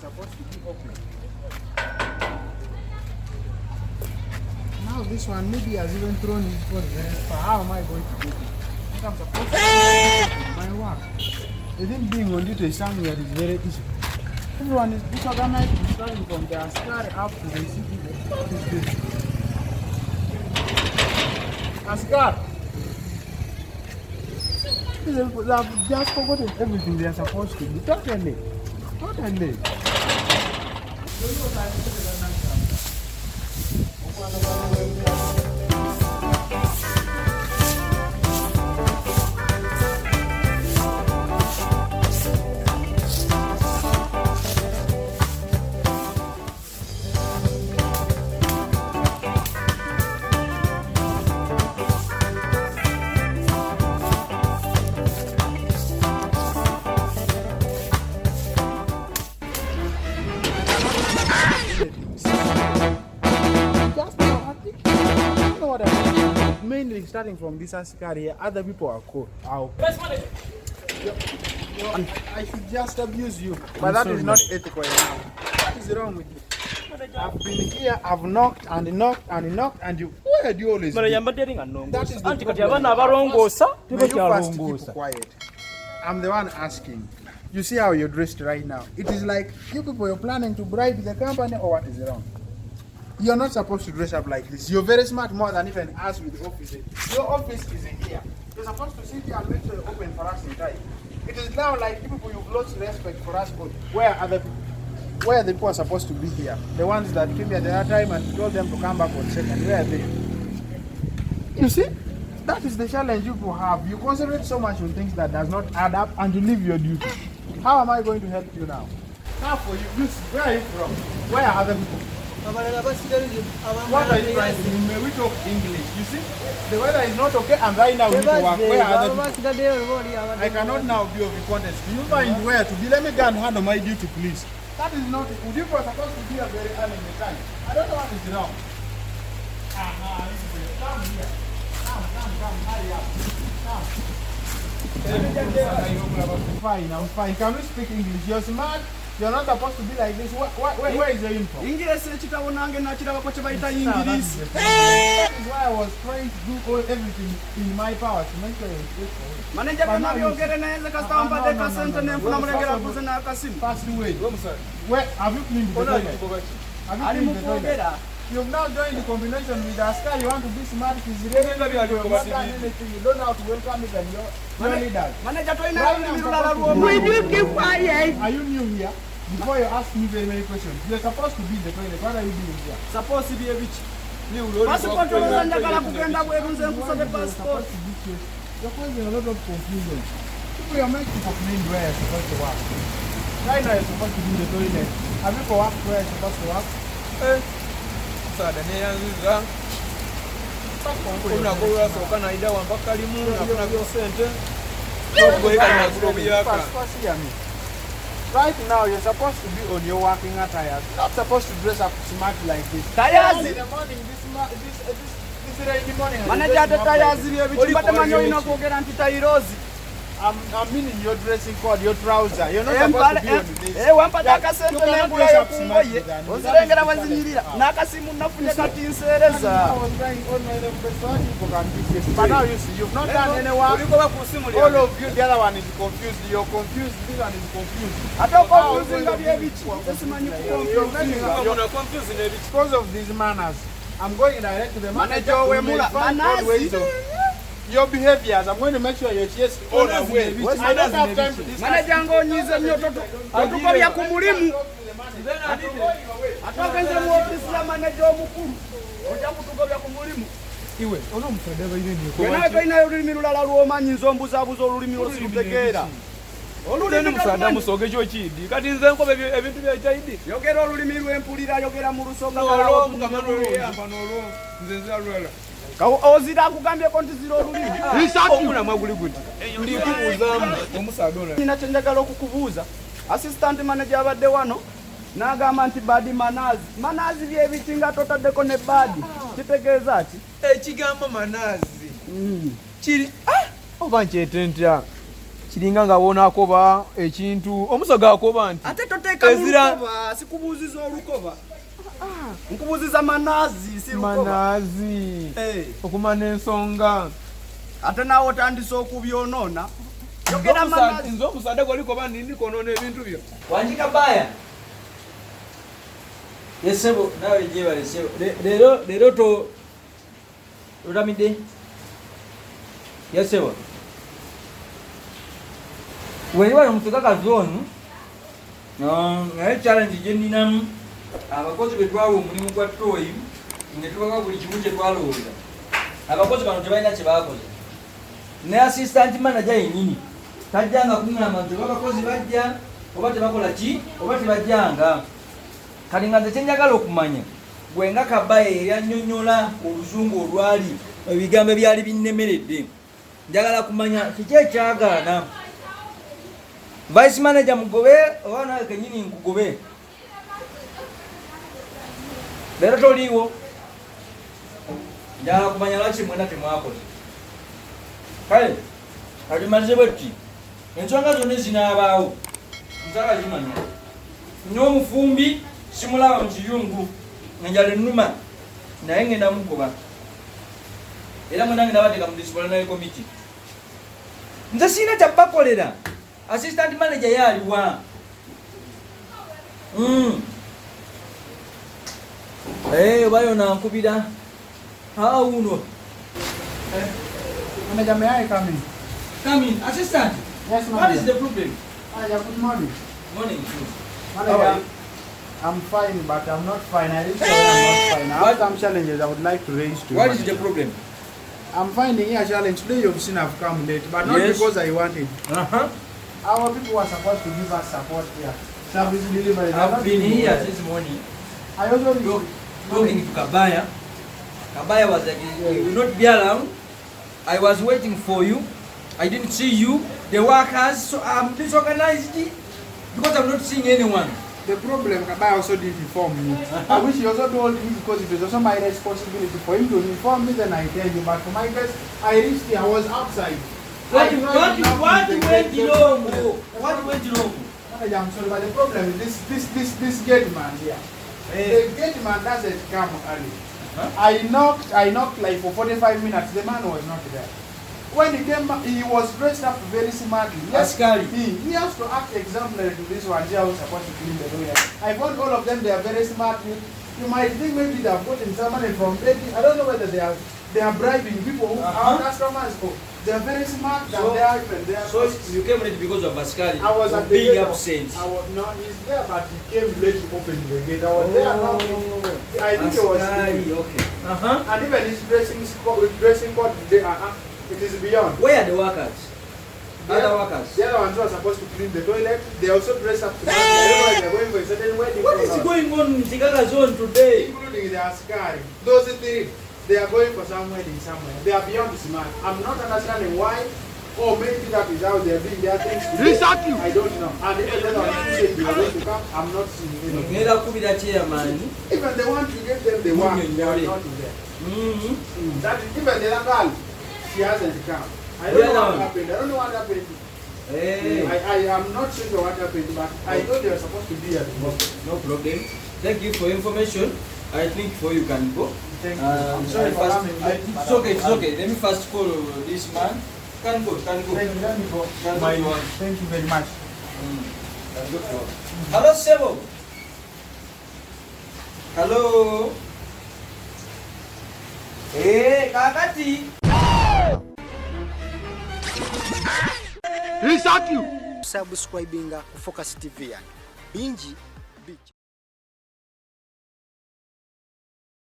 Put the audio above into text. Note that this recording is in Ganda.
supposed to be open. Now this one maybe has even thrown his foot very far. How am I going to do it? I'm supposed to do my work. The thing being on duty somewhere is very easy. Everyone is disorganized, starting from their sky up to the city. What is this? Ascar! They have just forgotten everything they are supposed to do. Totally. Totally. Mainly starting from this Ascar here, other people are cool. I should just abuse you, but that is not ethical now. What is wrong with you? I've been here, I've knocked and knocked and knocked, and you. Where do you always? That is the problem. May you first keep quiet. I'm the one asking. You see how you're dressed right now. It is like you people you're planning to bribe the company, or what is wrong? You're not supposed to dress up like this. You're very smart, more than even us with the office. Your office is in here. You're supposed to sit here and make sure you open for us in time. It is now like you people you've lost respect for us both. Where are the people are supposed to be here? The ones that came here the other time and told them to come back on second. Where are they? You see? That is the challenge you people have. You concentrate so much on things that does not add up and you leave your duty. How am I going to help you now? Now for you, where are you from? Where are other people? What are you trying to do? May we talk English? You see, the weather is not okay and right now we need to work. Where are other people? I cannot now be of importance. Do you find where to be? Let me go and handle my duty, please. That is not, would you supposed to be here very early in the time? I don't know what is wrong. Come here. Come, hurry up. Come. Fine, I'm fine. Can we speak English? You're smart. You're not supposed to be like this. Where is your uniform? That is why I was trying to do everything in my power to make sure you're faithful. Pass away. Where have you cleaned the toilet? Have you cleaned the toilet? You've now joined the combination with the Ascar. You want to be smart. It is really you don't know how to welcome it and your leaders. Will you keep quiet? Are you new here? Before you ask me very many questions, you're supposed to be in the toilet. What are you doing here? Supposed to be a bitch. Passport. You're causing a lot of confusion. People are meant to complain where you're supposed to work. Right now you're supposed to be in the toilet. Have you worked where you're supposed to work? Right now, you're supposed to be on your working attire. You're not supposed to dress up smart like this. Tires in the morning, this in the morning. I'm meaning your dressing code, your trouser. You're not supposed to be on this. You cannot dress up smart than I was trying on my but now you see, you've not done any work. All of you, the other one is confused. You're confused, this one is confused. Because of these manners, I'm going direct to the manager. Your behaviors, I'm going to make sure you're just all away. I don't have time to discuss. Manager, olulimi musada musoge kyo kidi kati nze nkobe ebintu byachaidi yogera olulimi lwempulira yogera mu lusoga kala nze nzalwala kawo ozira kugambye ko ntizira olulimi omula mwaguli gudi ndi kubuzamu omusada ola nina chenjagala okukubuuza assistant manager abadde wano nagamba nti badi manazi byebitinga totaddeko ne badi kitegeeza ati ekigambo manazi kiri oba nkyetentya kiringa nga wona akoba ekintu omusoga akoba nti ate toteeka ezira sikubuziza olukoba. Nkubuziza manazi si lukoba. Manazi. Okumana ensonga. Ate nawo otandise okubyonona. Yogera manazi. Nzo omusade koliko bandi ndi konoona ebintu byo. Wanjika baya. Yesebo nawe jebale sebo. Lero to Ramide. Yesebo. Wewe mtuka kazoni. Challenge je ninamu. Abakozi betwawo omulimu gwa Troy ngetuka buli kimu kye twalowooza. Abakozi bano tebalina kye baakoze. Ne assistant manager yennyini tajjanga kungamba nti abakozi bajja oba tebakola ki oba tebajjanga. Kati nga nze kyenjagala okumanya gwe nga Kabaye yannyonnyola oluzungu olwali ebigambo ebyali binnemeredde. Njagala kumanya kiki ekyagaana. Vice manager mugobe oba nawe kennyini nkugobe. Lero toliwo. Njagala kumanya lwaki mwena temwakoze. Kale alimalize bwetti ensonga zonna zinaabaawo nsala zimanya. N'omufumbi simulaba mu kiyungu enjala ennuma naye ngenda mugoba. Era mwena ngenda bateeka mu disciplinary committee. Nze sirina kyabbakolera. Assistant manager yaaliwa. Bayo na nkubira. Uno. Manager, may I come in? Come in. Assistant. Yes, ma'am. What is the problem? Good morning. Morning. Manager, I'm fine, but I'm not fine. I really I'm not fine. I have some challenges I would like to raise to you. What is the problem? I'm finding here a challenge. Today you've seen I've come late, but not because I wanted. Our people were supposed to give us support here. Service delivery. I've been here this morning. I also talking to Kabaya. Kabaya was like, you will not be around. I was waiting for you. I didn't see you. The workers, so I'm disorganized because I'm not seeing anyone. The problem, Kabaya also didn't inform me. I wish he also told me because it was also my responsibility for him to inform me, then I tell you. But for my case, I reached here, I was outside. What went wrong? What went wrong? I'm sorry, but the problem is this gate man here. The gate man doesn't come early. I knocked like for 45 minutes. The man was not there. When he came back, he was dressed up very smartly. Yes, he has to act exemplary to this one. He was supposed to clean the toilet. I found all of them. They are very smart. You might think maybe they have gotten some money from Betty. I don't know whether they are bribing people who are customers. They are very smart. So you came late because of Pascal. I was at the being gate. absent. He's there, but he came late to open the gate. I was there. I think it was okay. And even his dressing code today, it is beyond. Where are the workers? Other workers? The other ones who are supposed to clean the toilet, they also dress up to I don't know why they're going for a certain wedding. What is going on in Chicago zone today? Including the Askari. Those three, they are going for some wedding somewhere. They are beyond smart. I'm not understanding why. Or maybe that is how they are doing their things. I don't know. And even the other ones who say they are going to come, I'm not seeing anything. Even they want to get them, they want. They are not there. That is, even the girl, she hasn't come. I don't know what happened. I don't know what happened. I am not sure what happened, but I thought they were supposed to be at the moment. No problem. Thank you for information. I think before you can go. Thank you. I'm sorry for coming. It's okay. Let me first call this man. Can go. Thank you. Let me go. Thank you very much. Hello, Sebo. Hello. Hey, Kakati. He shot you. Subscribing Focus TV. Bingi